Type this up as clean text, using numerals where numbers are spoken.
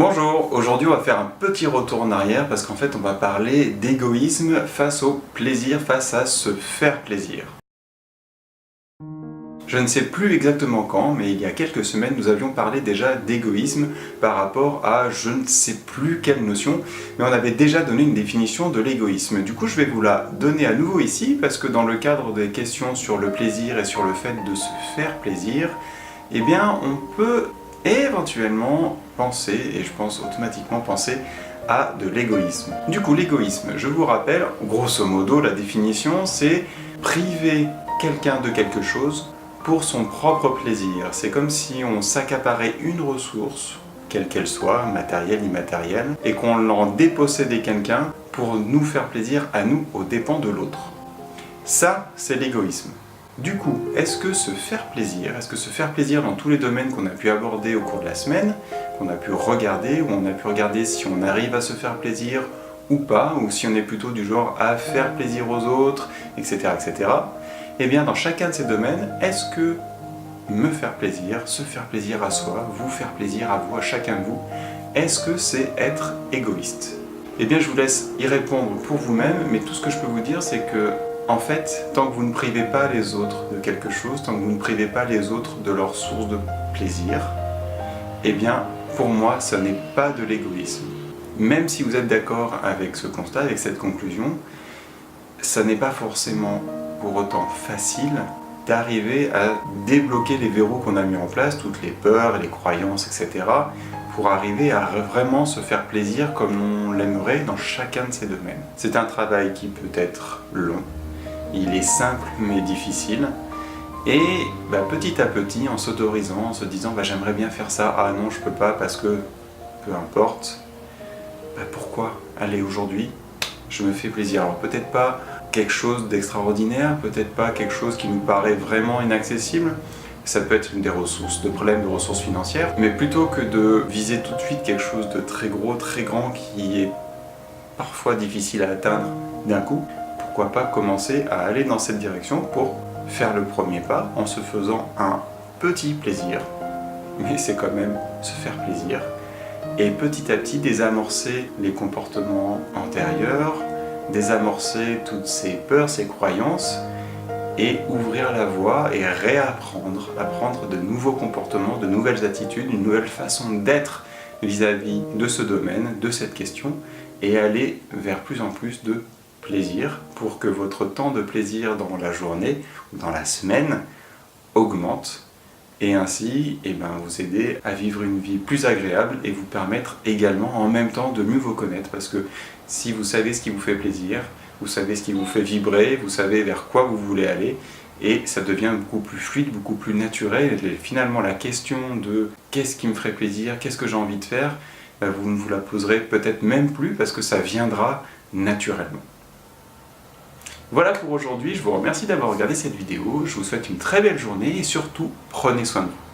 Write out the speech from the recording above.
Bonjour, aujourd'hui on va faire un petit retour en arrière parce qu'en fait on va parler d'égoïsme face au plaisir, face à se faire plaisir. Je ne sais plus exactement quand, mais il y a quelques semaines nous avions parlé déjà d'égoïsme par rapport à je ne sais plus quelle notion, mais on avait déjà donné une définition de l'égoïsme. Du coup je vais vous la donner à nouveau ici parce que dans le cadre des questions sur le plaisir et sur le fait de se faire plaisir, eh bien on peut éventuellement penser, et je pense automatiquement penser, à de l'égoïsme. Du coup, l'égoïsme, je vous rappelle, grosso modo, la définition, c'est priver quelqu'un de quelque chose pour son propre plaisir. C'est comme si on s'accaparait une ressource, quelle qu'elle soit, matérielle, immatérielle, et qu'on l'en dépossédait quelqu'un pour nous faire plaisir à nous aux dépens de l'autre. Ça, c'est l'égoïsme. Du coup, est-ce que se faire plaisir dans tous les domaines qu'on a pu aborder au cours de la semaine, qu'on a pu regarder, où on a pu regarder si on arrive à se faire plaisir ou pas, ou si on est plutôt du genre à faire plaisir aux autres, etc., etc. Eh bien, dans chacun de ces domaines, est-ce que me faire plaisir, se faire plaisir à soi, vous faire plaisir à vous, à chacun de vous, est-ce que c'est être égoïste? Eh bien, je vous laisse y répondre pour vous-même, mais tout ce que je peux vous dire, c'est que en fait, tant que vous ne privez pas les autres de quelque chose, tant que vous ne privez pas les autres de leur source de plaisir, eh bien, pour moi, ce n'est pas de l'égoïsme. Même si vous êtes d'accord avec ce constat, avec cette conclusion, ça n'est pas forcément pour autant facile d'arriver à débloquer les verrous qu'on a mis en place, toutes les peurs, les croyances, etc., pour arriver à vraiment se faire plaisir comme on l'aimerait dans chacun de ces domaines. C'est un travail qui peut être long. Il est simple mais difficile, et petit à petit, en s'autorisant, en se disant j'aimerais bien faire ça, ah non je peux pas parce que peu importe, pourquoi? Allez, aujourd'hui je me fais plaisir. Alors peut-être pas quelque chose d'extraordinaire, peut-être pas quelque chose qui nous paraît vraiment inaccessible, ça peut être une des ressources, de problèmes de ressources financières, mais plutôt que de viser tout de suite quelque chose de très gros, très grand, qui est parfois difficile à atteindre d'un coup, pourquoi pas commencer à aller dans cette direction pour faire le premier pas en se faisant un petit plaisir, mais c'est quand même se faire plaisir, et petit à petit désamorcer les comportements antérieurs, désamorcer toutes ces peurs, ces croyances, et ouvrir la voie et réapprendre, apprendre de nouveaux comportements, de nouvelles attitudes, une nouvelle façon d'être vis-à-vis de ce domaine, de cette question, et aller vers plus en plus de plaisir pour que votre temps de plaisir dans la journée ou dans la semaine augmente et ainsi vous aider à vivre une vie plus agréable et vous permettre également en même temps de mieux vous connaître, parce que si vous savez ce qui vous fait plaisir, vous savez ce qui vous fait vibrer, vous savez vers quoi vous voulez aller, et ça devient beaucoup plus fluide, beaucoup plus naturel, et finalement la question de qu'est-ce qui me ferait plaisir, qu'est-ce que j'ai envie de faire, vous ne vous la poserez peut-être même plus parce que ça viendra naturellement. Voilà pour aujourd'hui, je vous remercie d'avoir regardé cette vidéo, je vous souhaite une très belle journée et surtout, prenez soin de vous.